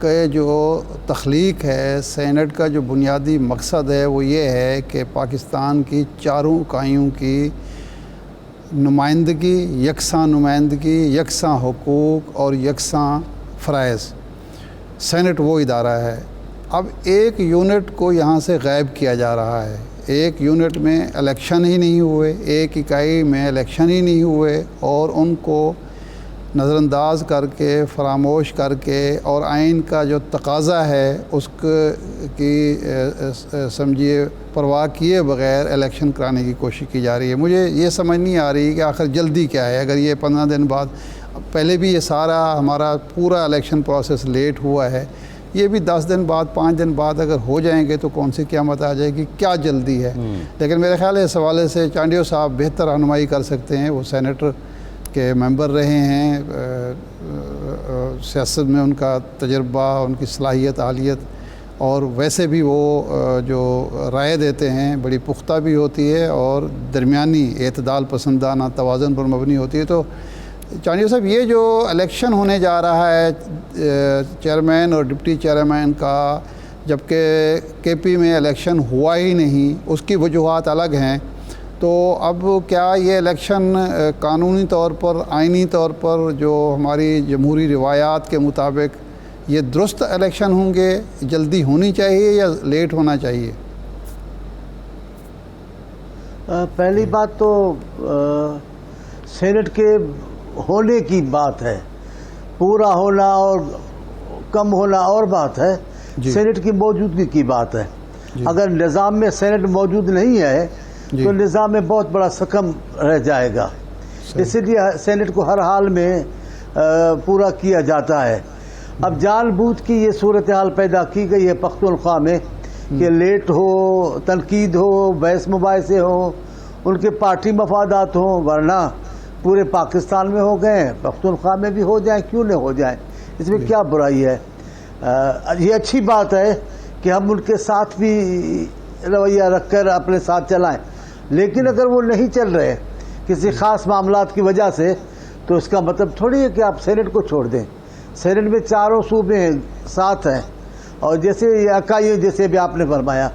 کے جو تخلیق ہے، سینٹ کا جو بنیادی مقصد ہے وہ یہ ہے کہ پاکستان کی چاروں اکائیوں کی نمائندگی، نمائندگی، یکساں حقوق اور یکساں فرائض۔ سینٹ وہ ادارہ ہے۔ اب ایک یونٹ کو یہاں سے غائب کیا جا رہا ہے، ایک یونٹ میں الیکشن ہی نہیں ہوئے، ایک اکائی میں الیکشن ہی نہیں ہوئے، اور ان کو نظر انداز کر کے، فراموش کر کے، اور آئین کا جو تقاضا ہے اس کی سمجھیے پرواہ کیے بغیر الیکشن کرانے کی کوشش کی جا رہی ہے۔ مجھے یہ سمجھ نہیں آ رہی کہ آخر جلدی کیا ہے۔ اگر یہ 15 دن بعد، پہلے بھی یہ سارا ہمارا پورا الیکشن پروسیس لیٹ ہوا ہے، یہ بھی 10 دن بعد، 5 دن بعد اگر ہو جائیں گے تو کون سی قیامت آ جائے گی؟ کیا جلدی ہے؟ لیکن میرے خیال ہے اس حوالے سے چانڈیو صاحب بہتر رہنمائی کر سکتے ہیں۔ وہ سینیٹر کے ممبر رہے ہیں، سیاست میں ان کا تجربہ، ان کی صلاحیت، اہلیت، اور ویسے بھی وہ جو رائے دیتے ہیں بڑی پختہ بھی ہوتی ہے اور درمیانی اعتدال پسندانہ توازن پر مبنی ہوتی ہے۔ تو چانڈیو صاحب، یہ جو الیکشن ہونے جا رہا ہے چیئرمین اور ڈپٹی چیئرمین کا، جبکہ کے پی میں الیکشن ہوا ہی نہیں، اس کی وجوہات الگ ہیں، تو اب کیا یہ الیکشن قانونی طور پر، آئینی طور پر، جو ہماری جمہوری روایات کے مطابق یہ درست الیکشن ہوں گے؟ جلدی ہونی چاہیے یا لیٹ ہونا چاہیے؟ پہلی بات تو سینٹ کے ہونے کی بات ہے، پورا ہونا اور کم ہونا اور بات ہے، سینٹ کی موجودگی کی بات ہے۔ اگر نظام میں سینٹ موجود نہیں ہے تو نظام میں بہت بڑا سکم رہ جائے گا، اس لیے سینٹ کو ہر حال میں پورا کیا جاتا ہے۔ اب جان بوجھ کی یہ صورتحال پیدا کی گئی ہے پختونخوا میں کہ لیٹ ہو، تنقید ہو، بحث مباحثے ہو، ان کے پارٹی مفادات ہوں، ورنہ پورے پاکستان میں ہو گئے، پختونخوا میں بھی ہو جائیں، کیوں نہ ہو جائیں، اس میں کیا برائی ہے؟ یہ اچھی بات ہے کہ ہم ان کے ساتھ بھی رویہ رکھ کر اپنے ساتھ چلائیں، لیکن اگر وہ نہیں چل رہے کسی خاص معاملات کی وجہ سے، تو اس کا مطلب تھوڑی ہے کہ آپ سینٹ کو چھوڑ دیں۔ سینٹ میں چاروں صوبے ساتھ ہیں، اور جیسے یہ اکائی، جیسے بھی آپ نے فرمایا،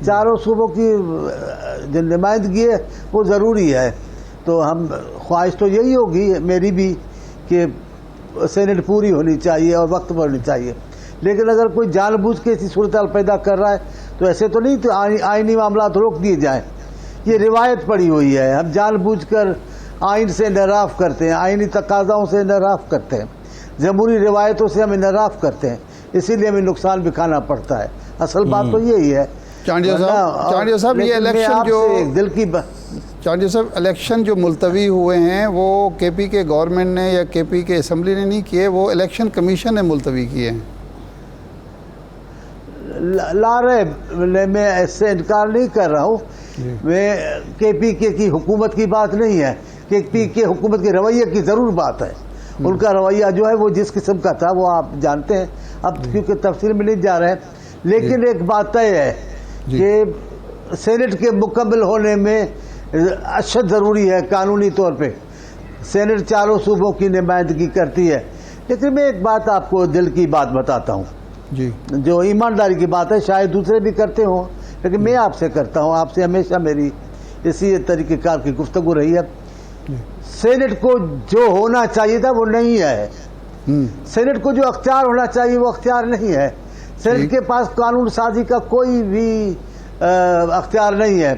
چاروں صوبوں کی جو نمائندگی ہے وہ ضروری ہے۔ تو ہم خواہش تو یہی ہوگی میری بھی کہ سینٹ پوری ہونی چاہیے اور وقت پر ہونی چاہیے، لیکن اگر کوئی جان بوجھ کے ایسی صورتحال پیدا کر رہا ہے تو ایسے تو نہیں تو آئینی معاملات روک دیے جائیں۔ یہ روایت پڑی ہوئی ہے، ہم جان بوجھ کر آئین سے انحراف کرتے ہیں، آئینی تقاضاؤں سے انحراف کرتے ہیں، جمہوری روایتوں سے ہم انحراف کرتے ہیں، اسی لیے ہمیں نقصان بھی کھانا پڑتا ہے۔ اصل بات تو یہی ہے۔ چانڈیو صاحب، یہ الیکشن جو دل کی چانڈیو صاحب الیکشن جو ملتوی ہوئے ہیں وہ کے پی کے گورنمنٹ نے یا کے پی کے اسمبلی نے نہیں کیے، وہ الیکشن کمیشن نے ملتوی کیے ہیں۔ لا رہے، میں اس سے انکار نہیں کر رہا ہوں، میں کے پی کے کی حکومت کی بات نہیں ہے، کے پی کے حکومت کے رویے کی ضرور بات ہے۔ ان کا رویہ جو ہے وہ جس قسم کا تھا وہ آپ جانتے ہیں، اب کیونکہ تفصیل میں نہیں جا رہے ہیں، لیکن ایک بات طے ہے کہ سینٹ کے مکمل ہونے میں اشد ضروری ہے قانونی طور پہ۔ سینٹ چاروں صوبوں کی نمائندگی کرتی ہے، لیکن میں ایک بات آپ کو دل کی بات بتاتا ہوں جو ایمانداری کی بات ہے، شاید دوسرے بھی کرتے ہوں، لیکن میں آپ سے کرتا ہوں، آپ سے ہمیشہ میری اسی طریقہ کار کی گفتگو رہی ہے۔ سینٹ کو جو ہونا چاہیے تھا وہ نہیں ہے، سینٹ کو جو اختیار ہونا چاہیے وہ اختیار نہیں ہے، سینٹ کے پاس قانون سازی کا کوئی بھی اختیار نہیں ہے،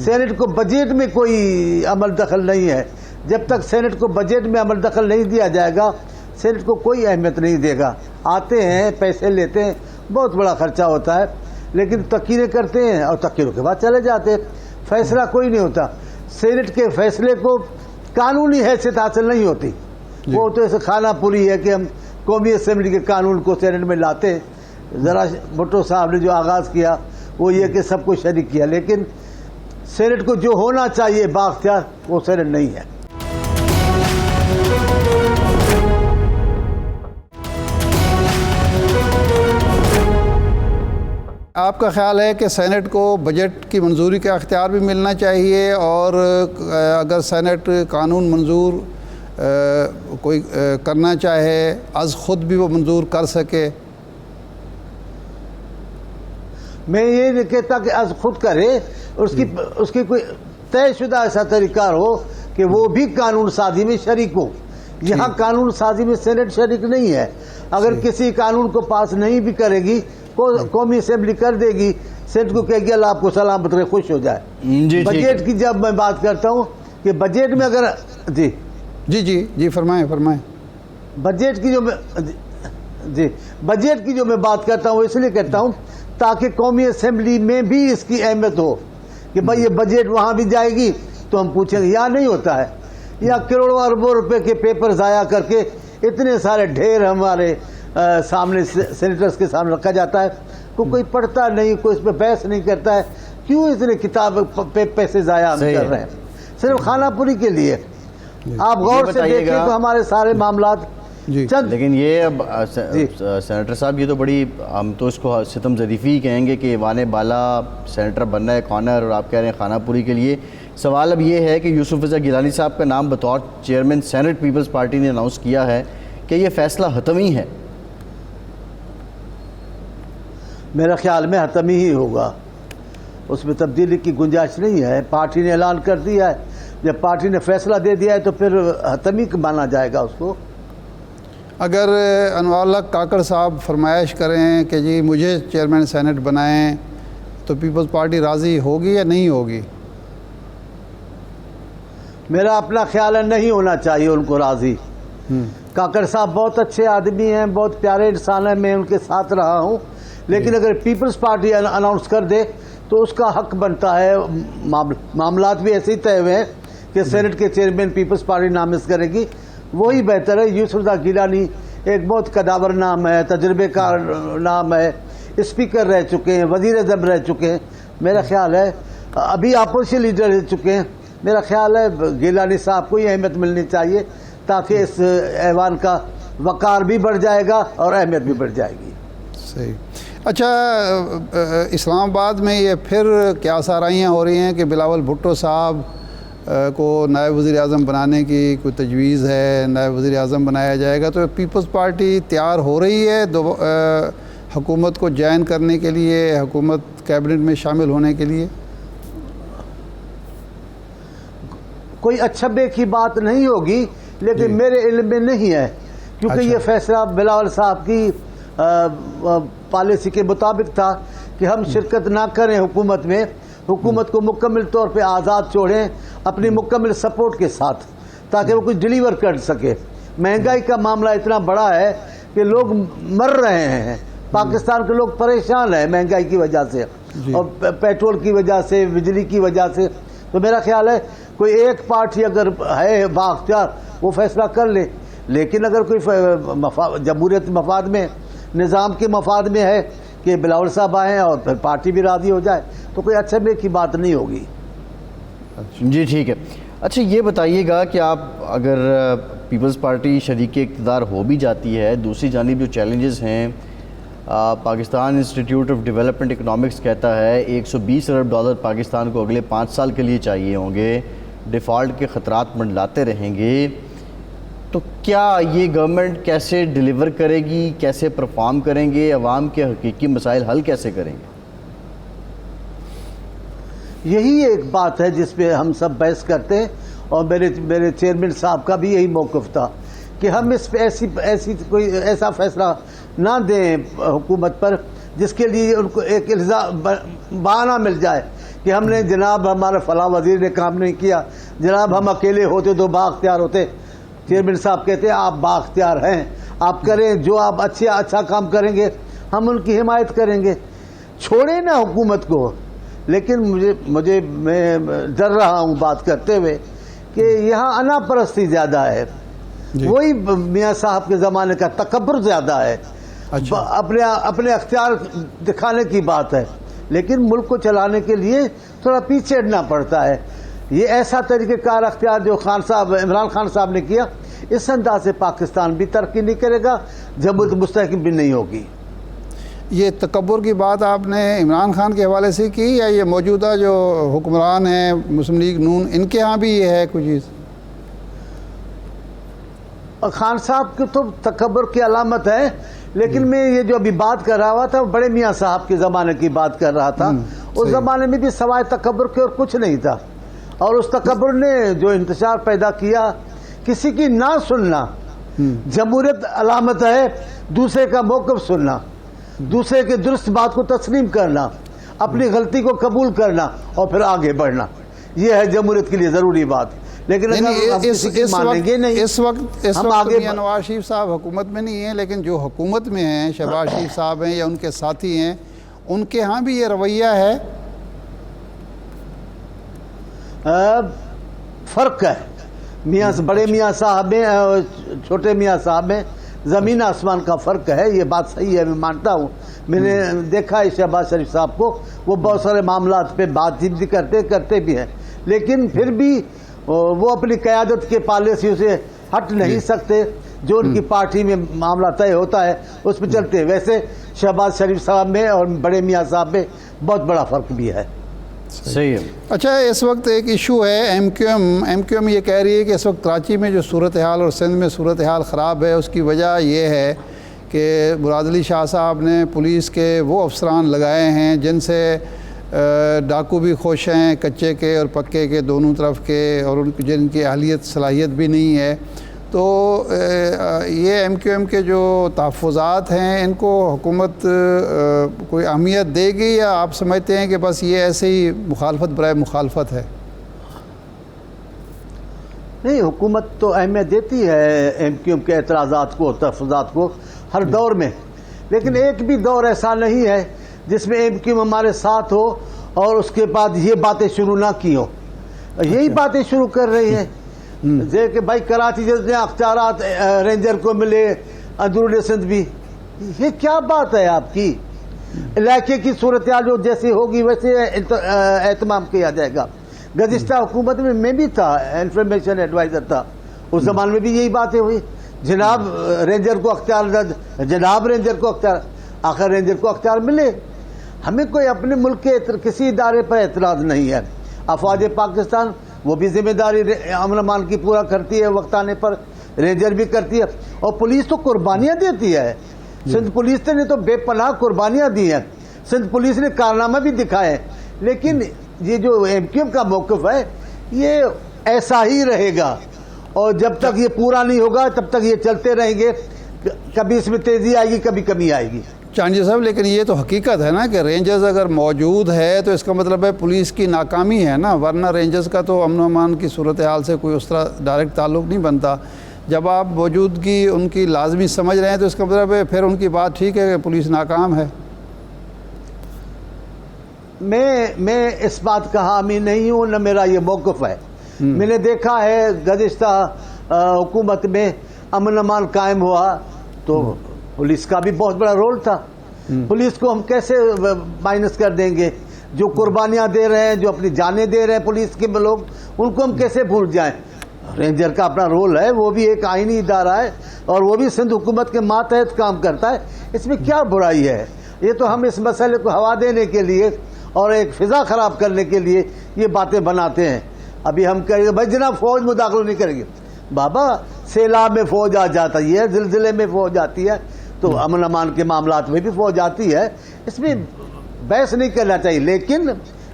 سینٹ کو بجٹ میں کوئی عمل دخل نہیں ہے۔ جب تک سینٹ کو بجٹ میں عمل دخل نہیں دیا جائے گا، سینٹ کو کوئی اہمیت نہیں دے گا۔ آتے ہیں، پیسے لیتے ہیں، بہت بڑا خرچہ ہوتا ہے، لیکن تقریریں کرتے ہیں اور تقریروں کے بعد چلے جاتے ہیں، فیصلہ کوئی نہیں ہوتا۔ سینٹ کے فیصلے کو قانونی حیثیت حاصل نہیں ہوتی، وہ تو ایسے کھانا پوری ہے کہ ہم قومی اسمبلی کے قانون کو سینٹ میں لاتے ہیں۔ ذرا بھٹو صاحب نے جو آغاز کیا وہ یہ کہ سب کو شریک کیا، لیکن سینٹ کو جو ہونا چاہیے بااختیار وہ سینٹ نہیں ہے۔ آپ کا خیال ہے کہ سینٹ کو بجٹ کی منظوری کا اختیار بھی ملنا چاہیے، اور اگر سینٹ قانون منظور کوئی کرنا چاہے از خود بھی وہ منظور کر سکے؟ میں یہ نہیں کہتا کہ از خود کرے، اس کی کوئی طے شدہ ایسا طریقہ ہو کہ وہ بھی قانون سازی میں شریک ہو. یہاں قانون سازی میں سینٹ شریک نہیں ہے. اگر کسی قانون کو پاس نہیں بھی کرے گی، قومی اسمبلی کر دے گی، سینٹ کو کہے گی اللہ آپ کو سلامت رہے، خوش ہو جائے. بجٹ کی جب میں بات کرتا ہوں کہ بجٹ میں اگر جی فرمائیں. بجٹ کی جو میں بات کرتا ہوں اس لیے کرتا ہوں تاکہ قومی اسمبلی میں بھی اس کی اہمیت ہو کہ بھائی یہ بجٹ وہاں بھی جائے گی تو ہم پوچھیں گے. یہاں نہیں ہوتا ہے. یا کروڑوں اربوں روپے کے پیپر ضائع کر کے اتنے سارے ڈھیر ہمارے سامنے سینیٹرز کے سامنے رکھا جاتا ہے، کوئی پڑھتا نہیں، کوئی اس پہ بحث نہیں کرتا ہے. کیوں اتنے کتاب پیسے ضائع ہم کر رہے ہیں صرف خانہ پوری کے لیے؟ آپ غور سے دیکھیں تو ہمارے سارے معاملات لیکن یہ اب سینیٹر صاحب یہ تو بڑی، ہم تو اس کو ستم ظریفی کہیں گے کہ ایوان بالا سینیٹر بننا ہے کارنر، اور آپ کہہ رہے ہیں خانہ پوری کے لیے. سوال اب یہ ہے کہ یوسف رضا گیلانی صاحب کا نام بطور چیئرمین سینٹ پیپلز پارٹی نے اناؤنس کیا ہے کہ یہ فیصلہ حتمی ہے. میرا خیال میں حتمی ہی ہوگا، اس میں تبدیلی کی گنجائش نہیں ہے. پارٹی نے اعلان کر دیا ہے، جب پارٹی نے فیصلہ دے دیا ہے تو پھر حتمی مانا جائے گا اس کو. اگر انوار اللہ کاکڑ صاحب فرمائش کریں کہ جی مجھے چیئرمین سینٹ بنائیں تو پیپلز پارٹی راضی ہوگی یا نہیں ہوگی؟ میرا اپنا خیال ہے نہیں ہونا چاہیے ان کو راضی. کاکڑ صاحب بہت اچھے آدمی ہیں، بہت پیارے انسان ہیں، میں ان کے ساتھ رہا ہوں، لیکن اگر پیپلز پارٹی اناؤنس کر دے تو اس کا حق بنتا ہے. معاملات بھی ایسے ہی طے ہوئے ہیں کہ سینٹ کے چیئرمین پیپلز پارٹی نامزد کرے گی، وہی بہتر ہے. یوسف رضا گیلانی ایک بہت قداور نام ہے، تجربے کار نام ہے، اسپیکر رہ چکے ہیں، وزیر اعظم رہ چکے ہیں. میرا خیال ہے ابھی اپوزیشن لیڈر رہ چکے ہیں. میرا خیال ہے گیلانی صاحب کو یہ اہمیت ملنی چاہیے تاکہ اس ایوان کا وقار بھی بڑھ جائے گا اور اہمیت بھی بڑھ جائے گی. صحیح. اچھا، اسلام آباد میں یہ پھر کیا سارائیاں ہو رہی ہیں کہ بلاول بھٹو صاحب کو نائب وزیر اعظم بنانے کی کوئی تجویز ہے، نائب وزیر اعظم بنایا جائے گا. تو پیپلز پارٹی تیار ہو رہی ہے حکومت کو جوائن کرنے کے لیے، حکومت کیبنٹ میں شامل ہونے کے لیے؟ کوئی اچھبے کی بات نہیں ہوگی، لیکن میرے علم میں نہیں ہے کیونکہ یہ فیصلہ بلاول صاحب کی پالیسی کے مطابق تھا کہ ہم شرکت نہ کریں حکومت میں، حکومت کو مکمل طور پہ آزاد چھوڑیں اپنی مکمل سپورٹ کے ساتھ تاکہ وہ کچھ ڈیلیور کر سکے. مہنگائی کا معاملہ اتنا بڑا ہے کہ لوگ مر رہے ہیں، پاکستان کے لوگ پریشان ہیں مہنگائی کی وجہ سے اور پیٹرول کی وجہ سے، بجلی کی وجہ سے. تو میرا خیال ہے کوئی ایک پارٹی اگر ہے بااختیار وہ فیصلہ کر لے، لیکن اگر کوئی جمہوریت مفاد میں، نظام کے مفاد میں ہے کہ بلاول صاحب آئیں اور پھر پارٹی بھی راضی ہو جائے تو کوئی اچھے کی بات نہیں ہوگی. جی ٹھیک ہے. اچھا یہ بتائیے گا کہ آپ اگر پیپلز پارٹی شریک اقتدار ہو بھی جاتی ہے، دوسری جانب جو چیلنجز ہیں، Pakistan institute of development economics کہتا ہے $120 ارب پاکستان کو اگلے 5 سال کے لیے چاہیے ہوں گے، ڈیفالٹ کے خطرات منڈلاتے رہیں گے. تو کیا یہ گورنمنٹ کیسے ڈیلیور کرے گی، کیسے پرفارم کریں گے، عوام کے حقیقی مسائل حل کیسے کریں گے؟ یہی ایک بات ہے جس پہ ہم سب بحث کرتے ہیں، اور میرے چیئرمین صاحب کا بھی یہی موقف تھا کہ ہم اس پہ ایسی کوئی ایسا فیصلہ نہ دیں حکومت پر جس کے لیے ان کو ایک بہانہ مل جائے کہ ہم نے جناب ہمارے فلاں وزیر نے کام نہیں کیا، جناب ہم اکیلے ہوتے تو بااختیار ہوتے. چیئرمین صاحب کہتے ہیں آپ بااختیار ہیں، آپ کریں جو آپ اچھا کام کریں گے ہم ان کی حمایت کریں گے. چھوڑیں نا حکومت کو. لیکن میں ڈر رہا ہوں بات کرتے ہوئے کہ یہاں انا پرستی زیادہ ہے، وہی میاں صاحب کے زمانے کا تکبر زیادہ ہے. اپنے اختیار دکھانے کی بات ہے، لیکن ملک کو چلانے کے لیے تھوڑا پیچھے ہٹنا پڑتا ہے. یہ ایسا طریقہ کار اختیار جو عمران خان صاحب نے کیا، اس انداز سے پاکستان بھی ترقی نہیں کرے گا، جمہوریت مستحکم بھی نہیں ہوگی. یہ تکبر کی بات آپ نے عمران خان کے حوالے سے کی یا یہ موجودہ جو حکمران ہیں مسلم لیگ نون ان کے ہاں بھی یہ ہے کوئی چیز؟ خان صاحب کی تو تکبر کی علامت ہے لیکن میں یہ جو ابھی بات کر رہا تھا بڑے میاں صاحب کے زمانے کی بات کر رہا تھا. اس زمانے میں بھی سوائے تکبر کے اور کچھ نہیں تھا, اور اس تکبر نے جو انتشار پیدا کیا, کسی کی نہ سننا. جمہوریت علامت ہے دوسرے کا موقف سننا, دوسرے کے درست بات کو تسلیم کرنا, اپنی غلطی کو قبول کرنا اور پھر آگے بڑھنا. یہ ہے جمہوریت کے لیے ضروری بات. لیکن اگر ہم کسی کی مانیں گے نہیں, اس وقت ہم آگے میاں نواز شریف صاحب حکومت میں نہیں ہیں, لیکن جو حکومت میں ہیں, شہباز شریف صاحب ہیں یا ان کے ساتھی ہیں, ان کے ہاں بھی یہ رویہ ہے. فرق ہے. بڑے میاں صاحب میں چھوٹے میاں صاحب میں زمین آسمان کا فرق ہے. یہ بات صحیح ہے, میں مانتا ہوں. میں نے دیکھا ہے شہباز شریف صاحب کو, وہ بہت سارے معاملات پہ بات چیت بھی کرتے بھی ہیں, لیکن پھر بھی وہ اپنی قیادت کے پالیسیوں سے ہٹ نہیں سکتے. جو ان کی پارٹی میں معاملہ طے ہوتا ہے اس پہ چلتے ہیں. ویسے شہباز شریف صاحب میں اور بڑے میاں صاحب میں بہت بڑا فرق بھی ہے. صحیح ہے. اچھا, اس وقت ایک ایشو ہے, ایم کیو ایم یہ کہہ رہی ہے کہ اس وقت کراچی میں جو صورتحال اور سندھ میں صورتحال خراب ہے, اس کی وجہ یہ ہے کہ مراد علی شاہ صاحب نے پولیس کے وہ افسران لگائے ہیں جن سے ڈاکو بھی خوش ہیں, کچے کے اور پکے کے دونوں طرف کے, اور جن کی اہلیت صلاحیت بھی نہیں ہے. تو یہ ایم کیو ایم کے جو تحفظات ہیں, ان کو حکومت کوئی اہمیت دے گی, یا آپ سمجھتے ہیں کہ بس یہ ایسے ہی مخالفت برائے مخالفت ہے؟ نہیں, حکومت تو اہمیت دیتی ہے ایم کیو ایم کے اعتراضات کو, تحفظات کو ہر دور میں. لیکن ایک بھی دور ایسا نہیں ہے جس میں ایم کیو ایم ہمارے ساتھ ہو اور اس کے بعد یہ باتیں شروع نہ کی ہو. یہی باتیں شروع کر رہی ہیں کہ بھائی کراچی جیسے اختیارات رینجر کو ملے, اندرون سندھ بھی. یہ کیا بات ہے آپ کی؟ علاقے کی صورتحال جو جیسی ہوگی ویسے اہتمام کیا جائے گا. گزشتہ حکومت میں بھی تھا, انفارمیشن ایڈوائزر تھا, اس زمانے میں بھی یہی باتیں ہوئی. جناب رینجر کو اختیار, آخر رینجر کو اختیار ملے. ہمیں کوئی اپنے ملک کے کسی ادارے پر اعتراض نہیں ہے. افواج پاکستان وہ بھی ذمہ داری امن امان کی پورا کرتی ہے وقت آنے پر, رینجر بھی کرتی ہے, اور پولیس تو قربانیاں دیتی ہے. سندھ پولیس نے تو بے پناہ قربانیاں دی ہیں, سندھ پولیس نے کارنامہ بھی دکھائے. لیکن یہ جو ایم کیو ایم کا موقف ہے یہ ایسا ہی رہے گا, اور جب تک یہ پورا نہیں ہوگا تب تک یہ چلتے رہیں گے. کبھی اس میں تیزی آئے گی, کبھی کمی آئے گی. چانجی صاحب, لیکن یہ تو حقیقت ہے نا کہ رینجرز اگر موجود ہے تو اس کا مطلب ہے پولیس کی ناکامی ہے نا, ورنہ رینجرز کا تو امن و امان کی صورتحال سے کوئی اس طرح ڈائریکٹ تعلق نہیں بنتا. جب آپ موجودگی ان کی لازمی سمجھ رہے ہیں تو اس کا مطلب ہے پھر ان کی بات ٹھیک ہے کہ پولیس ناکام ہے. میں اس بات کا حامی نہیں ہوں, نہ میرا یہ موقف ہے. میں نے دیکھا ہے گزشتہ حکومت میں امن امان قائم ہوا تو پولیس کا بھی بہت بڑا رول تھا. پولیس کو ہم کیسے مائنس کر دیں گے؟ جو قربانیاں دے رہے ہیں, جو اپنی جانیں دے رہے ہیں پولیس کے لوگ, ان کو ہم کیسے بھول جائیں؟ رینجر کا اپنا رول ہے, وہ بھی ایک آئینی ادارہ ہے, اور وہ بھی سندھ حکومت کے ماتحت کام کرتا ہے. اس میں کیا برائی ہے؟ یہ تو ہم اس مسئلے کو ہوا دینے کے لیے اور ایک فضا خراب کرنے کے لیے یہ باتیں بناتے ہیں. ابھی ہم کہیں گے بھائی جناب فوج مداخلہ نہیں کریں گے. بابا سیلاب میں فوج آ جاتی ہے, زلزلے میں فوج آتی ہے, تو امن امان کے معاملات میں بھی فوج آتی ہے. اس میں بحث نہیں کرنا چاہیے. لیکن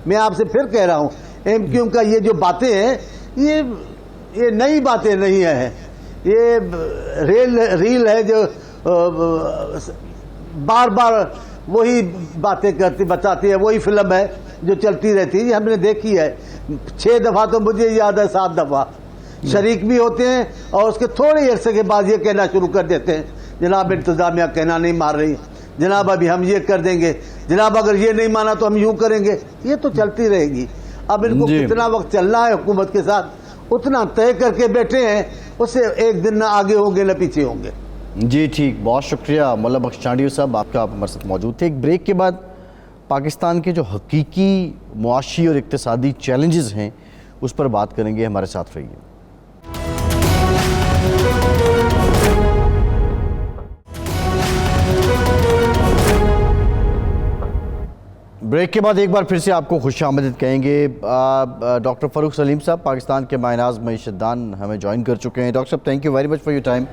میں آپ سے پھر کہہ رہا ہوں, ایم کیو ایم کا یہ جو باتیں ہیں یہ نئی باتیں نہیں ہیں. یہ ریل ہے جو بار بار وہی باتیں بتاتی ہے, وہی فلم ہے جو چلتی رہتی ہے. یہ ہم نے دیکھی ہے 6 دفعہ, تو مجھے یاد ہے 7 دفعہ شریک بھی ہوتے ہیں, اور اس کے تھوڑے عرصے کے بعد یہ کہنا شروع کر دیتے ہیں جناب انتظامیہ کہنا نہیں مان رہی, جناب ابھی ہم یہ کر دیں گے, جناب اگر یہ نہیں مانا تو ہم یوں کریں گے. یہ تو چلتی رہے گی. اب ان کو کتنا وقت چلنا ہے حکومت کے ساتھ اتنا طے کر کے بیٹھے ہیں, اس سے ایک دن نہ آگے ہوں گے نہ پیچھے ہوں گے. جی ٹھیک, بہت شکریہ مولا بخش چانڈیو صاحب, آپ کا ہمارے ساتھ موجود تھے. ایک بریک کے بعد پاکستان کے جو حقیقی معاشی اور اقتصادی چیلنجز ہیں اس پر بات کریں گے. ہمارے ساتھ رہیے. بریک کے بعد ایک بار پھر سے آپ کو خوش آمدید کہیں گے. ڈاکٹر فاروق سلیم صاحب پاکستان کے ماہناز معیشت دان ہمیں جوائن کر چکے ہیں. ڈاکٹر صاحب thank you very much for your time.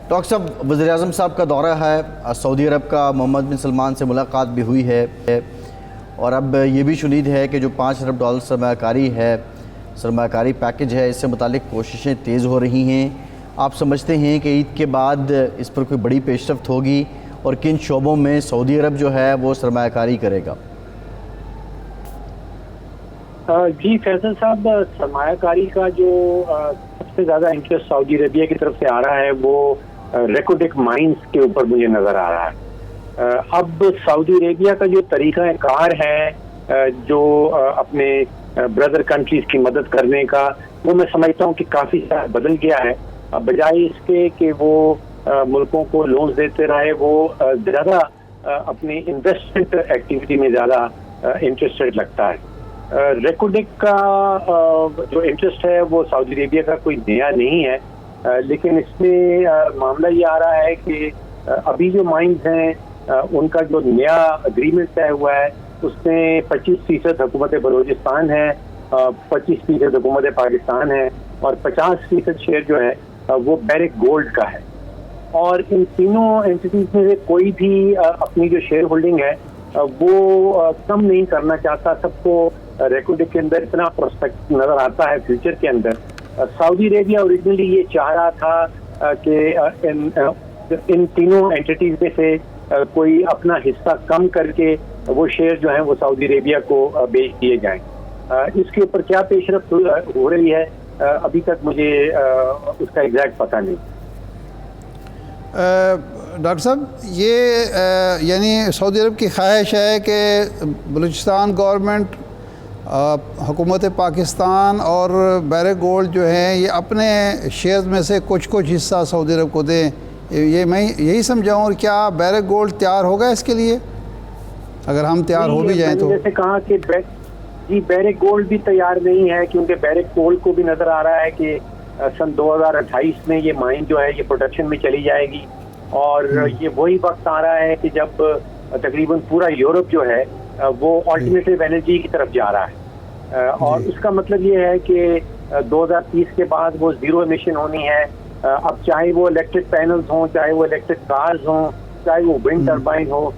Doctor صاحب، وزیر اعظم صاحب کا دورہ ہے سعودی عرب کا، محمد بن سلمان سے ملاقات بھی ہوئی ہے، اور اب یہ بھی شنید ہے کہ جو $5 ارب سرمایہ کاری پیکج ہے، اس سے متعلق کوششیں تیز ہو رہی ہیں۔ آپ سمجھتے ہیں کہ عید کے بعد اس پر کوئی بڑی پیش رفت ہوگی، اور کن شعبوں میں سعودی عرب جو ہے وہ سرمایہ کاری کرے گا؟ جی فیصل صاحب، سرمایہ کاری کا جو سب سے زیادہ انٹرسٹ سعودی عربیہ کی طرف سے آ رہا ہے وہ ریکوڈک مائنز کے اوپر مجھے نظر آ رہا ہے۔ اب سعودی عربیہ کا جو طریقہ کار ہے جو اپنے بردر کنٹریز کی مدد کرنے کا، وہ میں سمجھتا ہوں کہ کافی بدل گیا ہے۔ بجائے اس کے کہ وہ ملکوں کو لونز دیتے رہے، وہ زیادہ اپنی انویسٹمنٹ ایکٹیویٹی میں زیادہ انٹرسٹڈ لگتا ہے۔ ریکوڈک کا جو انٹرسٹ ہے وہ سعودی عربیہ کا کوئی نیا نہیں ہے، لیکن اس میں معاملہ یہ آ رہا ہے کہ ابھی جو مائنز ہیں ان کا جو نیا اگریمنٹ طے ہوا ہے اس میں 25% حکومت بلوچستان ہے، 25% حکومت پاکستان ہے، اور 50% شیئر جو ہے وہ بیرک گولڈ کا ہے۔ اور ان تینوں اینٹیز میں سے کوئی بھی اپنی جو شیئر ہولڈنگ ہے وہ کم نہیں کرنا چاہتا۔ سب کو ریکوڈک کے اندر اتنا پروسپیکٹ نظر آتا ہے فیوچر کے اندر۔ سعودی عربیہ اوریجنلی یہ چاہ رہا تھا کہ ان تینوں اینٹیز میں سے کوئی اپنا حصہ کم کر کے وہ شیئر جو ہیں وہ سعودی عربیہ کو بیچ دیے جائیں۔ اس کے اوپر کیا پیش رفت ہو رہی ہے ابھی تک مجھے اس کا ایگزیکٹ پتہ نہیں۔ ڈاکٹر صاحب، یہ یعنی سعودی عرب کی خواہش ہے کہ بلوچستان گورنمنٹ، حکومت پاکستان اور بیرک گولڈ جو ہیں یہ اپنے شیئرز میں سے کچھ حصہ سعودی عرب کو دیں، یہ میں یہی سمجھاؤں؟ اور کیا بیرک گولڈ تیار ہوگا اس کے لیے، اگر ہم تیار ہو بھی جائیں تو؟ جیسے کہا کہ جی بیرک گولڈ بھی تیار نہیں ہے، کیونکہ بیرک گولڈ کو بھی نظر آ رہا ہے کہ سن 2028 میں یہ مائن جو ہے یہ پروڈکشن میں چلی جائے گی، اور یہ وہی وقت آ رہا ہے کہ جب تقریباً پورا یورپ جو ہے وہ آلٹرنیٹیو انرجی کی طرف جا رہا ہے، اور اس کا مطلب یہ ہے کہ 2030 کے بعد وہ زیرو ایمیشن ہونی ہے۔ اب چاہے وہ الیکٹرک پینلز ہوں، چاہے وہ الیکٹرک کارز ہوں، چاہے وہ ونڈ ٹربائن ہو،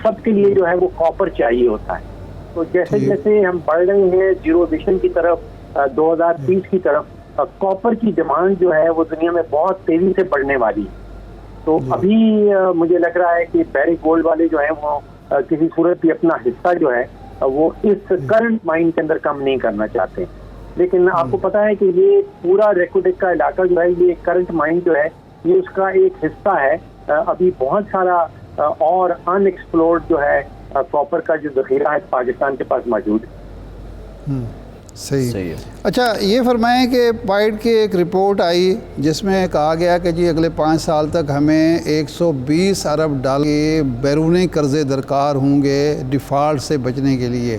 سب کے لیے جو ہے وہ کاپر چاہیے ہوتا ہے۔ تو جیسے جیسے ہم بڑھ رہے ہیں زیرو ایمیشن کی طرف، 2030 کی طرف، کاپر کی ڈیمانڈ جو ہے وہ دنیا میں بہت تیزی سے بڑھنے والی ہے۔ تو ابھی مجھے لگ رہا ہے کہ بیرک گولڈ والے جو ہیں وہ کسی صورت بھی اپنا حصہ جو ہے وہ اس کرنٹ مائن کے اندر کم نہیں کرنا چاہتے، لیکن آپ کو پتا ہے کہ یہ پورا ریکوڈک کا علاقہ جو ہے یہ کرنٹ مائن جو ہے یہ اس کا ایک حصہ ہے۔ ابھی بہت سارا اور ان ایکسپلورڈ جو ہے کاپر کا جو ذخیرہ ہے پاکستان کے پاس موجود ہے۔ صحیح۔ اچھا، یہ فرمائیں کہ پائٹ کی ایک رپورٹ آئی جس میں کہا گیا کہ جی اگلے 5 سال تک ہمیں $120 ارب کے بیرونی قرضے درکار ہوں گے ڈیفالٹ سے بچنے کے لیے۔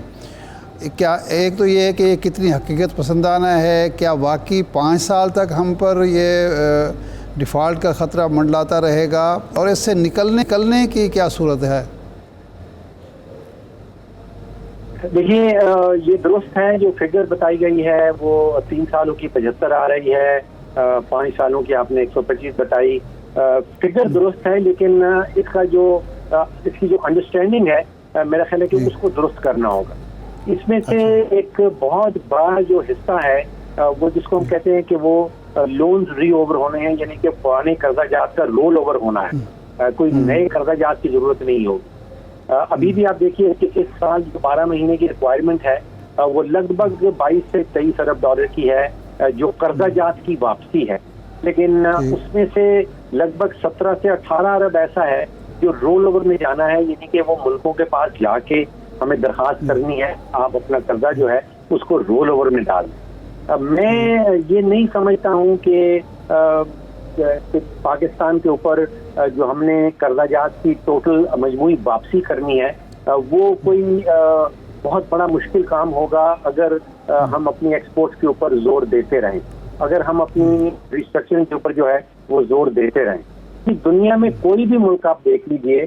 کیا ایک تو یہ ہے کہ یہ کتنی حقیقت پسندانہ ہے؟ کیا واقعی 5 سال تک ہم پر یہ ڈیفالٹ کا خطرہ منڈلاتا رہے گا، اور اس سے نکلنے کی کیا صورت ہے؟ دیکھیے، یہ درست ہے جو فگر بتائی گئی ہے وہ 3 سالوں کی 75 آ رہی ہے، 5 سالوں کی آپ نے 125 بتائی۔ فگر درست ہے، لیکن اس کی جو انڈرسٹینڈنگ ہے میرا خیال ہے کہ اس کو درست کرنا ہوگا۔ اس میں سے ایک بہت بڑا جو حصہ ہے وہ جس کو ہم کہتے ہیں کہ وہ لونز ری اوور ہونے ہیں، یعنی کہ پرانے قرضہ جات کا رول اوور ہونا ہے، کوئی نئے قرضہ جات کی ضرورت نہیں ہوگی۔ ابھی بھی آپ دیکھیے کہ اس سال جو 12 مہینے کی ریکوائرمنٹ ہے وہ لگ بھگ 22 سے 23 ارب ڈالر کی ہے جو قرضہ جات کی واپسی ہے، لیکن اس میں سے لگ بھگ 17 سے 18 ارب ایسا ہے جو رول اوور میں جانا ہے، یعنی کہ وہ ملکوں کے پاس جا کے ہمیں درخواست کرنی ہے آپ اپنا قرضہ جو ہے اس کو رول اوور میں ڈال دیں۔ میں یہ نہیں سمجھتا ہوں کہ پاکستان کے اوپر جو ہم نے قرضہ جات کی ٹوٹل مجموعی واپسی کرنی ہے وہ کوئی بہت بڑا مشکل کام ہوگا اگر ہم اپنی ایکسپورٹ کے اوپر زور دیتے رہیں، اگر ہم اپنی ریسٹرکچرنگ کے اوپر جو ہے وہ زور دیتے رہیں۔ کہ دنیا میں کوئی بھی ملک آپ دیکھ لیجئے،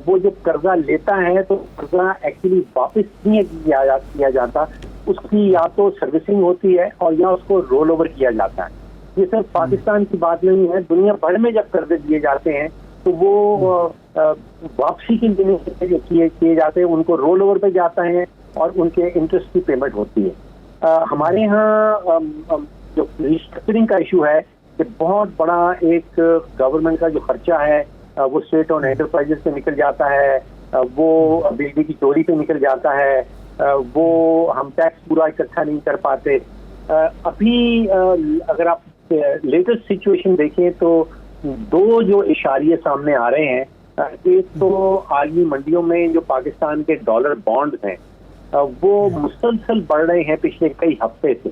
وہ جب قرضہ لیتا ہے تو قرضہ ایکچولی واپس نہیں کیا جاتا، اس کی یا تو سروسنگ ہوتی ہے اور یا اس کو رول اوور کیا جاتا ہے۔ یہ صرف پاکستان کی بات نہیں ہے، دنیا بھر میں جب قرضے دیے جاتے ہیں تو وہ واپسی کی جو کیے جاتے ہیں ان کو رول اوور پہ جاتا ہے اور ان کے انٹرسٹ کی پیمنٹ ہوتی ہے. ہمارے ہاں جو ریسٹرکچرنگ کا ایشو ہے کہ بہت بڑا ایک گورنمنٹ کا جو خرچہ ہے وہ اسٹیٹ اور انٹرپرائزز پہ نکل جاتا ہے، وہ بجلی کی چوری پہ نکل جاتا ہے، وہ ہم ٹیکس پورا اکٹھا نہیں کر پاتے. ابھی اگر آپ لیٹسٹ سچویشن دیکھیں تو دو جو اشاریے سامنے آ رہے ہیں، ایک تو عالمی منڈیوں میں جو پاکستان کے ڈالر بانڈز ہیں وہ مسلسل بڑھ رہے ہیں پچھلے کئی ہفتے سے.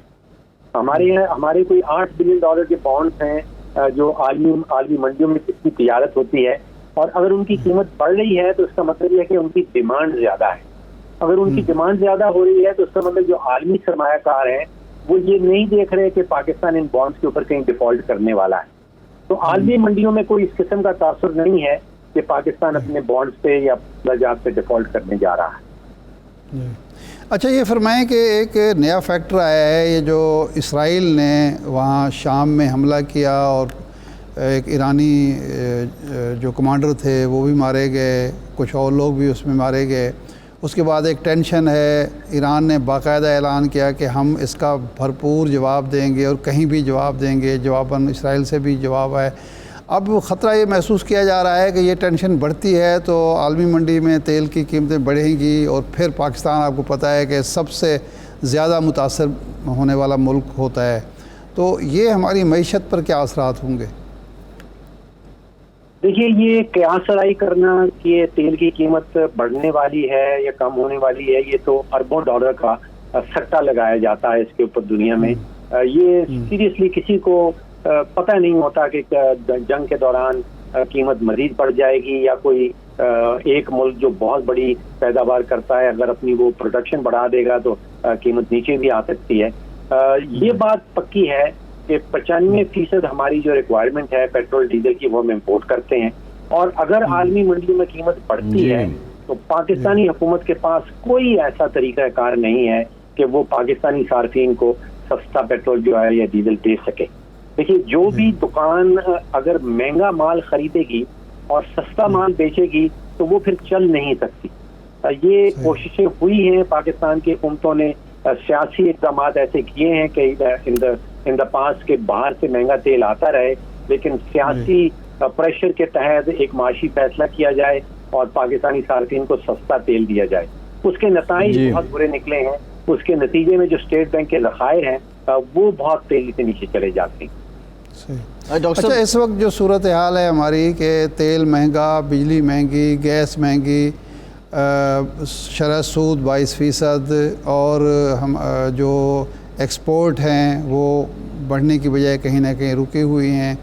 ہمارے کوئی $8 بلین کے بانڈز ہیں جو عالمی منڈیوں میں کتنی تجارت ہوتی ہے، اور اگر ان کی قیمت بڑھ رہی ہے تو اس کا مطلب یہ ہے کہ ان کی ڈیمانڈ زیادہ ہے. اگر ان کی ڈیمانڈ زیادہ ہو رہی ہے تو اس کا مطلب جو عالمی سرمایہ کار ہیں وہ یہ نہیں دیکھ رہے کہ پاکستان ان بانڈز کے اوپر کہیں ڈیفالٹ کرنے والا ہے. تو عالمی منڈیوں میں کوئی اس قسم کا تاثر نہیں ہے کہ پاکستان اپنے بانڈز پہ یا درجات پہ ڈیفالٹ کرنے جا رہا ہے. اچھا، یہ فرمائیں کہ ایک نیا فیکٹر آیا ہے، یہ جو اسرائیل نے وہاں شام میں حملہ کیا اور ایک ایرانی جو کمانڈر تھے وہ بھی مارے گئے، کچھ اور لوگ بھی اس میں مارے گئے. اس کے بعد ایک ٹینشن ہے، ایران نے باقاعدہ اعلان کیا کہ ہم اس کا بھرپور جواب دیں گے اور کہیں بھی جواب دیں گے، جواباً اسرائیل سے بھی جواب ہے. اب خطرہ یہ محسوس کیا جا رہا ہے کہ یہ ٹینشن بڑھتی ہے تو عالمی منڈی میں تیل کی قیمتیں بڑھیں گی، اور پھر پاکستان آپ کو پتہ ہے کہ سب سے زیادہ متاثر ہونے والا ملک ہوتا ہے، تو یہ ہماری معیشت پر کیا اثرات ہوں گے؟ دیکھیے، یہ قیاس سرائی کرنا کہ تیل کی قیمت بڑھنے والی ہے یا کم ہونے والی ہے، یہ تو اربوں ڈالر کا سٹا لگایا جاتا ہے اس کے اوپر دنیا میں. یہ سیریسلی کسی کو پتہ نہیں ہوتا کہ جنگ کے دوران قیمت مزید بڑھ جائے گی یا کوئی ایک ملک جو بہت بڑی پیداوار کرتا ہے اگر اپنی وہ پروڈکشن بڑھا دے گا تو قیمت نیچے بھی آ سکتی ہے. یہ بات پکی ہے کہ 95% ہماری جو ریکوائرمنٹ ہے پیٹرول ڈیزل کی وہ ہم امپورٹ کرتے ہیں، اور اگر عالمی منڈیوں میں قیمت بڑھتی ہے تو پاکستانی حکومت کے پاس کوئی ایسا طریقہ کار نہیں ہے کہ وہ پاکستانی صارفین کو سستا پیٹرول جو ہے یا ڈیزل دے سکے. دیکھیے، جو بھی دکان اگر مہنگا مال خریدے گی اور سستا مال بیچے گی تو وہ پھر چل نہیں سکتی. یہ کوششیں ہوئی ہیں پاکستان کی حکومتوں نے، سیاسی اقدامات ایسے کیے ہیں کہ ان دا پاس کے باہر سے مہنگا تیل آتا رہے، لیکن سیاسی پریشر کے تحت ایک معاشی فیصلہ کیا جائے اور پاکستانی صارفین کو سستا تیل دیا جائے. اس کے نتائج بہت برے نکلے ہیں. اس کے نتیجے میں جو اسٹیٹ بینک کے ذخائر ہیں وہ بہت تیزی سے نیچے چلے جاتے ہیں. اچھا، اس وقت جو صورتحال ہے ہماری کہ تیل مہنگا، بجلی مہنگی، گیس مہنگی، شرح سود 22%، اور ہم جو ایکسپورٹ ہیں وہ بڑھنے کی بجائے کہیں نہ کہیں رکی ہوئی ہیں،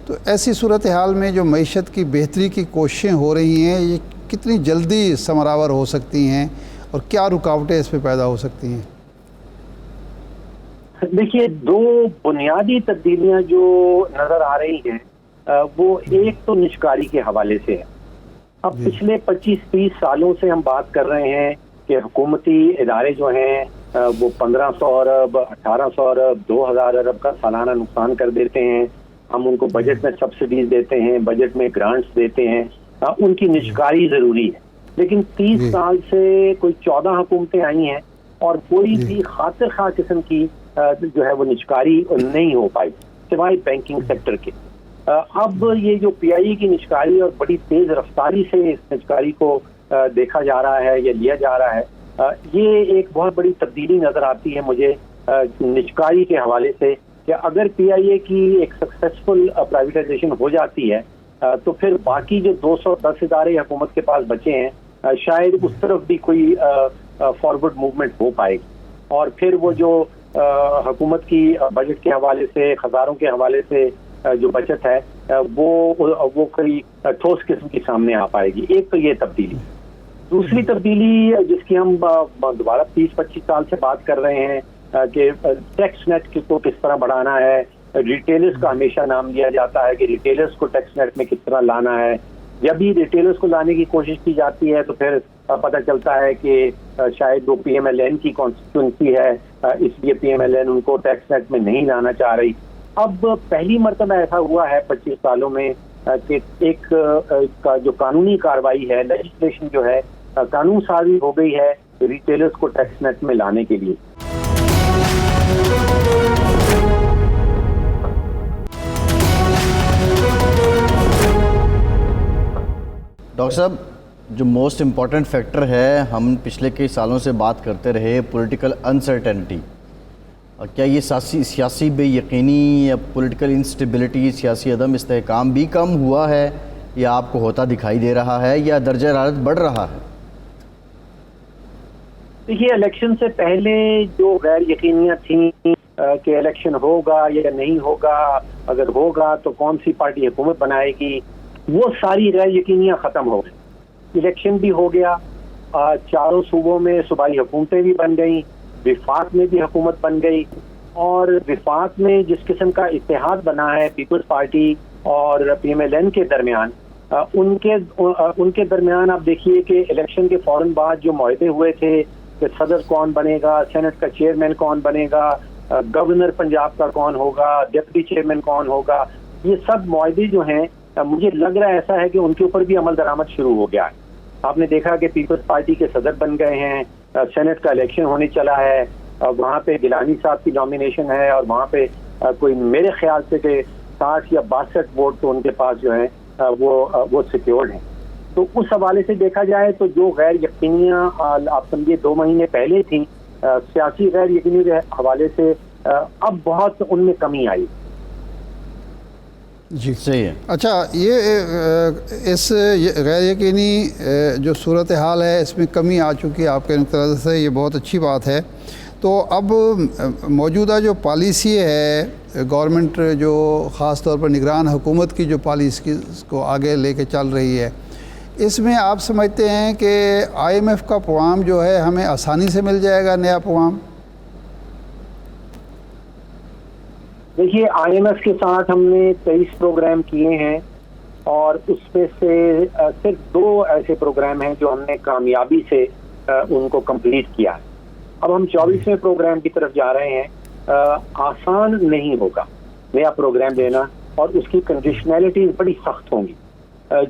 تو ایسی صورتحال میں جو معیشت کی بہتری کی کوششیں ہو رہی ہیں یہ کتنی جلدی ثمرآور ہو سکتی ہیں اور کیا رکاوٹیں اس پہ پیدا ہو سکتی ہیں؟ دیکھیے، دو بنیادی تبدیلیاں جو نظر آ رہی ہیں وہ ایک تو نجکاری کے حوالے سے ہے. اب پچھلے 25-30 سالوں سے ہم بات کر رہے ہیں کہ حکومتی ادارے جو ہیں وہ 1500 ارب 1800 ارب 2000 ارب کا سالانہ نقصان کر دیتے ہیں. ہم ان کو بجٹ میں سبسڈیز دیتے ہیں، بجٹ میں گرانٹس دیتے ہیں. ان کی نجکاری ضروری ہے، لیکن 30 سال سے کوئی 14 حکومتیں آئی ہیں اور کوئی بھی خاطر خواہ قسم کی جو ہے وہ نجکاری نہیں ہو پائی سوائے بینکنگ سیکٹر کے. اب یہ جو پی آئی کی نجکاری اور بڑی تیز رفتاری سے اس نجکاری کو دیکھا جا رہا ہے یا لیا جا رہا ہے، یہ ایک بہت بڑی تبدیلی نظر آتی ہے مجھے نجکاری کے حوالے سے کہ اگر پی آئی اے کی ایک سکسیسفل پرائیویٹائزیشن ہو جاتی ہے تو پھر باقی جو 210 ادارے حکومت کے پاس بچے ہیں شاید اس طرف بھی کوئی فارورڈ موومنٹ ہو پائے گی، اور پھر وہ جو حکومت کی بجٹ کے حوالے سے، خزانوں کے حوالے سے جو بچت ہے وہ کوئی ٹھوس قسم کی سامنے آ پائے گی. ایک تو یہ تبدیلی. دوسری تبدیلی جس کی ہم دوبارہ 30-25 سال سے بات کر رہے ہیں کہ ٹیکس نیٹ کو کس طرح بڑھانا ہے. ریٹیلرز کا ہمیشہ نام لیا جاتا ہے کہ ریٹیلرز کو ٹیکس نیٹ میں کس طرح لانا ہے. جب بھی ریٹیلرز کو لانے کی کوشش کی جاتی ہے تو پھر پتہ چلتا ہے کہ شاید وہ پی ایم ایل این کی کانسٹیٹوئنسی ہے، اس لیے پی ایم ایل این ان کو ٹیکس نیٹ میں نہیں لانا چاہ رہی. اب پہلی مرتبہ ایسا ہوا ہے 25 سالوں میں کہ ایک کا جو قانونی کارروائی ہے، لیجسلیشن جو ہے، قانون سازی ہو گئی ہے ریٹیلرز کو ٹیکس نیٹ میں لانے کے لیے۔ ڈاکٹر صاحب، جو موسٹ امپورٹنٹ فیکٹر ہے، ہم پچھلے کئی سالوں سے بات کرتے رہے، پولیٹیکل انسرٹنٹی، کیا یہ سیاسی بے یقینی یا پولیٹیکل انسٹیبلٹی، سیاسی عدم استحکام بھی کم ہوا ہے یا آپ کو ہوتا دکھائی دے رہا ہے یا درجہ حرارت بڑھ رہا ہے؟ دیکھیے، الیکشن سے پہلے جو غیر یقینیاں تھیں کہ الیکشن ہوگا یا نہیں ہوگا، اگر ہوگا تو کون سی پارٹی حکومت بنائے گی، وہ ساری غیر یقینیاں ختم ہو گئی۔ الیکشن بھی ہو گیا، چاروں صوبوں میں صوبائی حکومتیں بھی بن گئیں، وفاق میں بھی حکومت بن گئی، اور وفاق میں جس قسم کا اتحاد بنا ہے پیپلز پارٹی اور پی ایم ایل این کے درمیان، ان کے درمیان آپ دیکھیے کہ الیکشن کے فوراً بعد جو معاہدے ہوئے تھے کہ صدر کون بنے گا، سینٹ کا چیئرمین کون بنے گا، گورنر پنجاب کا کون ہوگا، ڈپٹی چیئرمین کون ہوگا، یہ سب معاہدے جو ہیں مجھے لگ رہا ہے ایسا ہے کہ ان کے اوپر بھی عمل درآمد شروع ہو گیا ہے۔ آپ نے دیکھا کہ پیپلز پارٹی کے صدر بن گئے ہیں، سینٹ کا الیکشن ہونے چلا ہے، وہاں پہ گیلانی صاحب کی نامینیشن ہے، اور وہاں پہ کوئی میرے خیال سے کہ 60 یا 62 ووٹ تو ان کے پاس جو ہیں وہ سیکیورڈ ہیں۔ تو اس حوالے سے دیکھا جائے تو جو غیر یقینیاں آپ سمجھیے 2 مہینے پہلے تھیں، سیاسی غیر یقینی کے حوالے سے اب بہت ان میں کمی آئی۔ جی صحیح ہے۔ اچھا، یہ اس غیر یقینی جو صورتحال ہے اس میں کمی آ چکی ہے آپ کے نقطہ نظر سے، یہ بہت اچھی بات ہے۔ تو اب موجودہ جو پالیسی ہے گورنمنٹ، جو خاص طور پر نگران حکومت کی جو پالیسی کو آگے لے کے چل رہی ہے، اس میں آپ سمجھتے ہیں کہ آئی ایم ایف کا پروگرام جو ہے ہمیں آسانی سے مل جائے گا، نیا پروگرام؟ دیکھیے، آئی ایم ایف کے ساتھ ہم نے 23 پروگرام کیے ہیں، اور اس میں سے صرف 2 ایسے پروگرام ہیں جو ہم نے کامیابی سے ان کو کمپلیٹ کیا ہے۔ اب ہم 24ویں پروگرام کی طرف جا رہے ہیں۔ آسان نہیں ہوگا نیا پروگرام دینا، اور اس کی کنڈیشنلٹیز بڑی سخت ہوں گی۔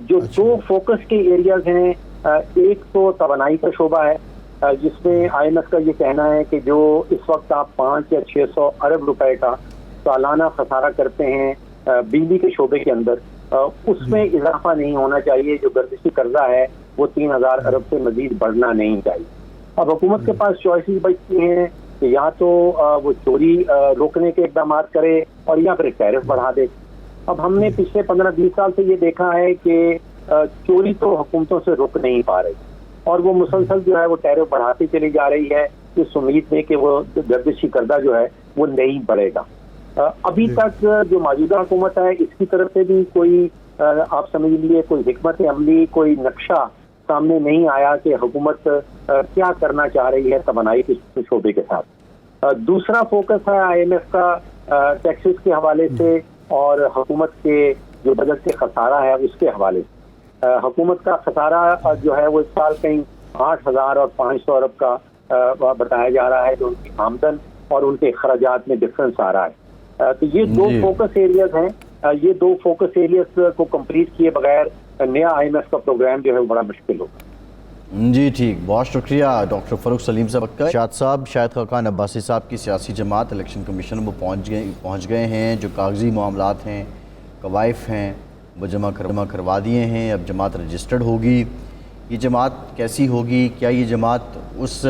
جو 2 فوکس کے ایریاز ہیں، ایک تو توانائی کا شعبہ ہے، جس میں آئی ایم ایف کا یہ کہنا ہے کہ جو اس وقت آپ 500 یا 600 ارب روپے کا سالانہ خسارہ کرتے ہیں بجلی کے شعبے کے اندر، اس میں اضافہ نہیں ہونا چاہیے۔ جو گردشی قرضہ ہے وہ 3000 ارب سے مزید بڑھنا نہیں چاہیے۔ اب حکومت کے پاس چوائسز بچتی ہیں کہ یا تو وہ چوری روکنے کے اقدامات کرے، اور یا پھر ٹیرف بڑھا دے۔ اب ہم نے پچھلے 15-20 سال سے یہ دیکھا ہے کہ چوری تو حکومتوں سے رک نہیں پا رہی، اور وہ مسلسل جو ہے وہ ٹیرف بڑھاتی چلی جا رہی ہے، اس امید میں کہ وہ گردشی قرضہ جو ہے وہ نہیں بڑھے گا۔ ابھی تک جو موجودہ حکومت ہے اس کی طرف سے بھی کوئی آپ سمجھ لیجیے کوئی حکمت عملی، کوئی نقشہ سامنے نہیں آیا کہ حکومت کیا کرنا چاہ رہی ہے توانائی کے شعبے کے ساتھ۔ دوسرا فوکس ہے آئی ایم ایف کا ٹیکسز کے حوالے سے، اور حکومت کے جو بجٹ سے خسارہ ہے اس کے حوالے سے۔ حکومت کا خسارہ جو ہے وہ اس سال کہیں 8000 اور 500 ارب کا بتایا جا رہا ہے، جو ان کی آمدن اور ان کے اخراجات میں ڈفرنس آ رہا ہے۔ تو یہ 2 فوکس ایریاز ہیں، یہ 2 فوکس ایریاز کو کمپلیٹ کیے بغیر نیا آئی ایم ایف کا پروگرام جو ہے وہ بڑا مشکل ہوگا۔ جی ٹھیک، بہت شکریہ ڈاکٹر فاروق سلیم صاحب کا۔ شاہد صاحب، شاہد خاقان عباسی صاحب کی سیاسی جماعت الیکشن کمیشن وہ پہنچ گئے ہیں، جو کاغذی معاملات ہیں، قوائف ہیں، وہ جمع کروا دیے ہیں، اب جماعت رجسٹرڈ ہوگی۔ یہ جماعت کیسی ہوگی؟ کیا یہ جماعت اس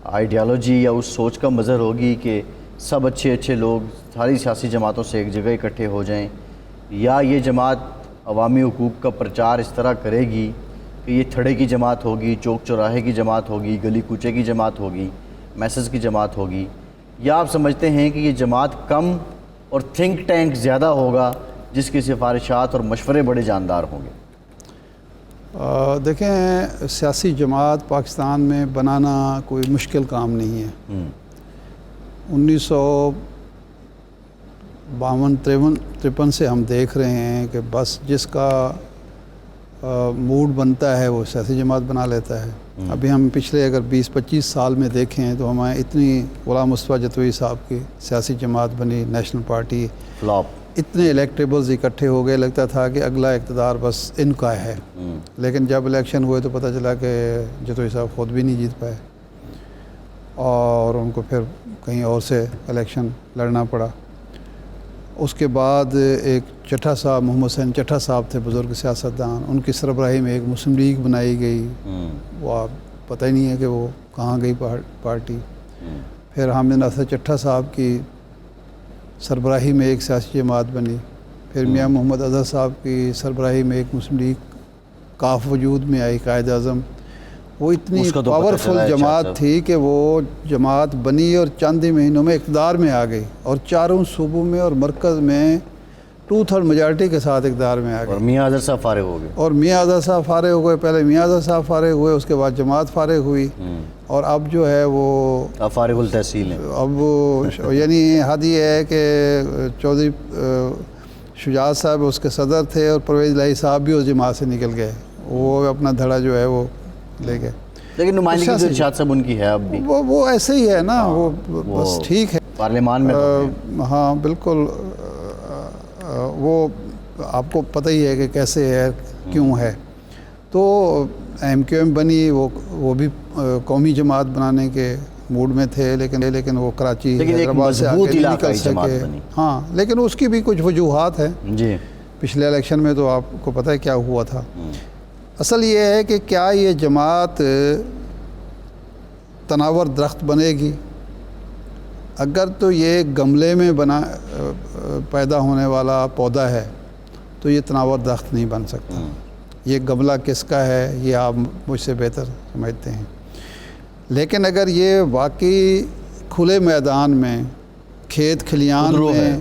آئیڈیالوجی یا اس سوچ کا مظہر ہوگی کہ سب اچھے لوگ ساری سیاسی جماعتوں سے ایک جگہ اکٹھے ہو جائیں، یا یہ جماعت عوامی حقوق کا پرچار اس طرح کرے گی کہ یہ تھڑے کی جماعت ہوگی، چوک چوراہے کی جماعت ہوگی، گلی کوچے کی جماعت ہوگی، میسز کی جماعت ہوگی، یا آپ سمجھتے ہیں کہ یہ جماعت کم اور تھنک ٹینک زیادہ ہوگا جس کی سفارشات اور مشورے بڑے جاندار ہوں گے؟ دیکھیں، سیاسی جماعت پاکستان میں بنانا کوئی مشکل کام نہیں ہے۔ 1952-53 سے ہم دیکھ رہے ہیں کہ بس جس کا موڈ بنتا ہے وہ سیاسی جماعت بنا لیتا ہے۔ ابھی ہم پچھلے اگر 20-25 سال میں دیکھیں تو ہمیں اتنی غلام مصطفیٰ جتوئی صاحب کی سیاسی جماعت بنی، نیشنل پارٹی، فلاپ، اتنے الیکٹیبلز اکٹھے ہو گئے، لگتا تھا کہ اگلا اقتدار بس ان کا ہے، لیکن جب الیکشن ہوئے تو پتہ چلا کہ جتوئی صاحب خود بھی نہیں جیت پائے اور ان کو پھر کہیں اور سے الیکشن لڑنا پڑا۔ اس کے بعد ایک چٹھا صاحب، محمد حسین چٹھا صاحب تھے، بزرگ سیاستدان، ان کی سربراہی میں ایک مسلم لیگ بنائی گئی، وہ آپ پتہ ہی نہیں ہے کہ وہ کہاں گئی پارٹی۔ پھر حامد ناصر چٹھا صاحب کی سربراہی میں ایک سیاسی جماعت بنی، پھر میاں محمد اظہر صاحب کی سربراہی میں ایک مسلم لیگ کاف وجود میں آئی، قائد اعظم۔ وہ اتنی اس کا تو پتہ پاورفل چلا ہے جماعت صاحب تھی کہ وہ جماعت بنی اور چند ہی مہینوں میں اقتدار میں آ گئی، اور چاروں صوبوں میں اور مرکز میں 2/3 میجارٹی کے ساتھ اقتدار میں آ اور گئی۔ میاں اظہر صاحب فارغ ہو گئے، اور میاں اظہر صاحب فارغ ہو گئے، پہلے میاں اظہر صاحب فارغ ہوئے، اس کے بعد جماعت فارغ ہوئی، اور اب جو ہے وہ اب فارغ التحصیل ہیں۔ اب وہ یعنی حد یہ ہے کہ چودھری شجاعت صاحب اس کے صدر تھے، اور پرویز الہی صاحب بھی اس جماعت سے نکل گئے، وہ اپنا دھڑا جو ہے وہ لے گئے۔ لیکن نمائندگی تو ارشاد صاحب ان کی ہے اب بھی، وہ ایسے ہی ہے نا، وہ بس ٹھیک ہے، پارلیمان میں تو ہاں بالکل۔ وہ آپ کو پتہ ہی ہے کہ کیسے ہے، کیوں ہے۔ تو ایم کیو ایم بنی، وہ بھی قومی جماعت بنانے کے موڈ میں تھے، لیکن وہ کراچی حیدرآباد سے آگے نہیں نکل سکے۔ ہاں، لیکن اس کی بھی کچھ وجوہات ہیں۔ جی، پچھلے الیکشن میں تو آپ کو پتہ ہے کیا ہوا تھا۔ اصل یہ ہے کہ کیا یہ جماعت تناور درخت بنے گی؟ اگر تو یہ گملے میں پیدا ہونے والا پودا ہے تو یہ تناور درخت نہیں بن سکتا۔ یہ گملہ کس کا ہے یہ آپ مجھ سے بہتر سمجھتے ہیں، لیکن اگر یہ واقعی کھلے میدان میں، کھیت کھلیان میں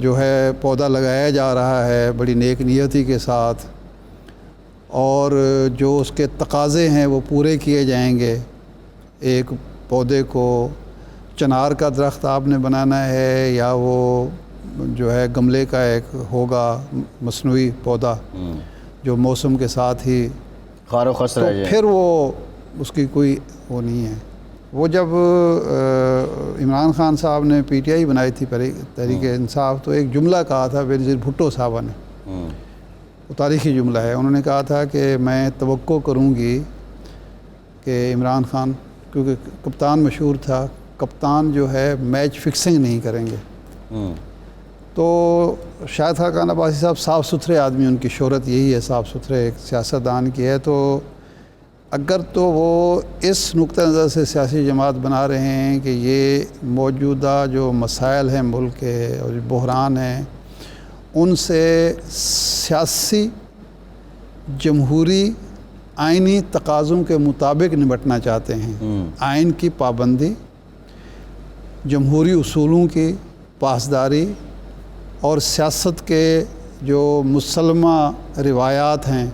جو ہے پودا لگایا جا رہا ہے بڑی نیک نیتی کے ساتھ، اور جو اس کے تقاضے ہیں وہ پورے کیے جائیں گے، ایک پودے کو چنار کا درخت آپ نے بنانا ہے یا وہ جو ہے گملے کا ایک ہوگا مصنوعی پودا جو موسم کے ساتھ ہی خار و خس رہ جائے، پھر وہ اس کی کوئی وہ نہیں ہے۔ وہ جب عمران خان صاحب نے پی ٹی آئی بنائی تھی تحریک انصاف، تو ایک جملہ کہا تھا بینظیر بھٹو صاحبہ نے، وہ تاریخی جملہ ہے، انہوں نے کہا تھا کہ میں توقع کروں گی کہ عمران خان، کیونکہ کپتان مشہور تھا، کپتان جو ہے میچ فکسنگ نہیں کریں گے، تو شاہد خاقان عباسی صاحب صاف ستھرے آدمی، ان کی شہرت یہی ہے، صاف ستھرے ایک سیاستدان کی ہے، تو اگر تو وہ اس نقطہ نظر سے سیاسی جماعت بنا رہے ہیں کہ یہ موجودہ جو مسائل ہیں ملک کے اور جو بحران ہیں ان سے سیاسی جمہوری آئینی تقاضوں کے مطابق نمٹنا چاہتے ہیں، آئین کی پابندی، جمہوری اصولوں کی پاسداری اور سیاست کے جو مسلمہ روایات ہیں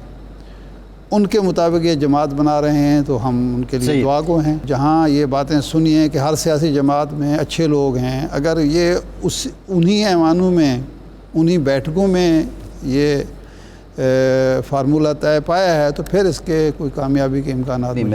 ان کے مطابق یہ جماعت بنا رہے ہیں، تو ہم ان کے لیے دعا گو ہیں۔ جہاں یہ باتیں سنی ہیں کہ ہر سیاسی جماعت میں اچھے لوگ ہیں، اگر یہ انہی ایوانوں میں، انہی بیٹھکوں میں یہ فارمولہ طے پایا ہے تو پھر اس کے کوئی کامیابی کے امکانات نہیں۔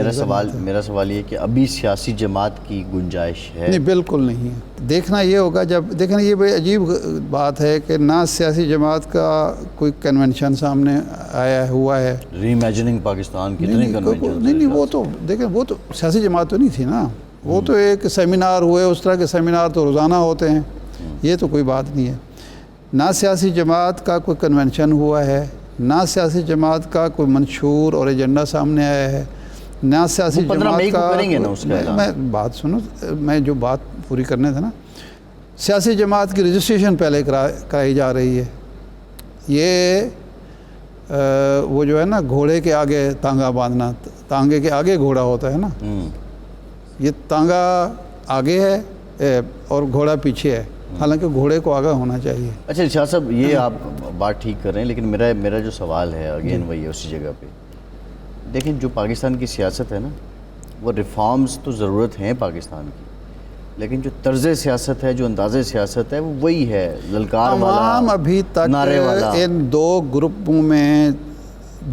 میرا سوال یہ کہ ابھی سیاسی جماعت کی گنجائش ہے؟ نہیں، بالکل نہیں ہے۔ دیکھنا یہ ہوگا جب دیکھنا، یہ بڑی عجیب بات ہے کہ نہ سیاسی جماعت کا کوئی کنونشن سامنے آیا ہوا ہے، ری امیجننگ پاکستان کتنے کنونشن؟ نہیں، وہ تو دیکھیں، وہ تو سیاسی جماعت تو نہیں تھی نا، وہ تو ایک سیمینار ہوئے، اس طرح کے سیمینار تو روزانہ ہوتے ہیں، یہ تو کوئی بات نہیں ہے۔ نہ سیاسی جماعت کا کوئی کنونشن ہوا ہے، نہ سیاسی جماعت کا کوئی منشور اور ایجنڈا سامنے آیا ہے، نہ سیاسی جماعت کا کریں گے نا اس کا میں بات سنو، میں جو بات پوری کرنے تھا نا، سیاسی جماعت کی رجسٹریشن پہلے کرائی جا رہی ہے۔ یہ وہ جو ہے نا گھوڑے کے آگے تانگا باندھنا، تانگے کے آگے گھوڑا ہوتا ہے نا، یہ تانگا آگے ہے اور گھوڑا پیچھے ہے، حالانکہ گھوڑے کو آگے ہونا چاہیے۔ اچھا شاہ صاحب، یہ آپ بات ٹھیک کر رہے ہیں، لیکن میرا جو سوال ہے اگین وہی ہے اسی جگہ پہ۔ دیکھیں، جو پاکستان کی سیاست ہے نا، وہ ریفارمز تو ضرورت ہیں پاکستان کی، لیکن جو طرز سیاست ہے، جو انداز سیاست ہے، وہ وہی ہے، للکار والا، تمام ابھی تک نعرے والا۔ ان دو گروپوں میں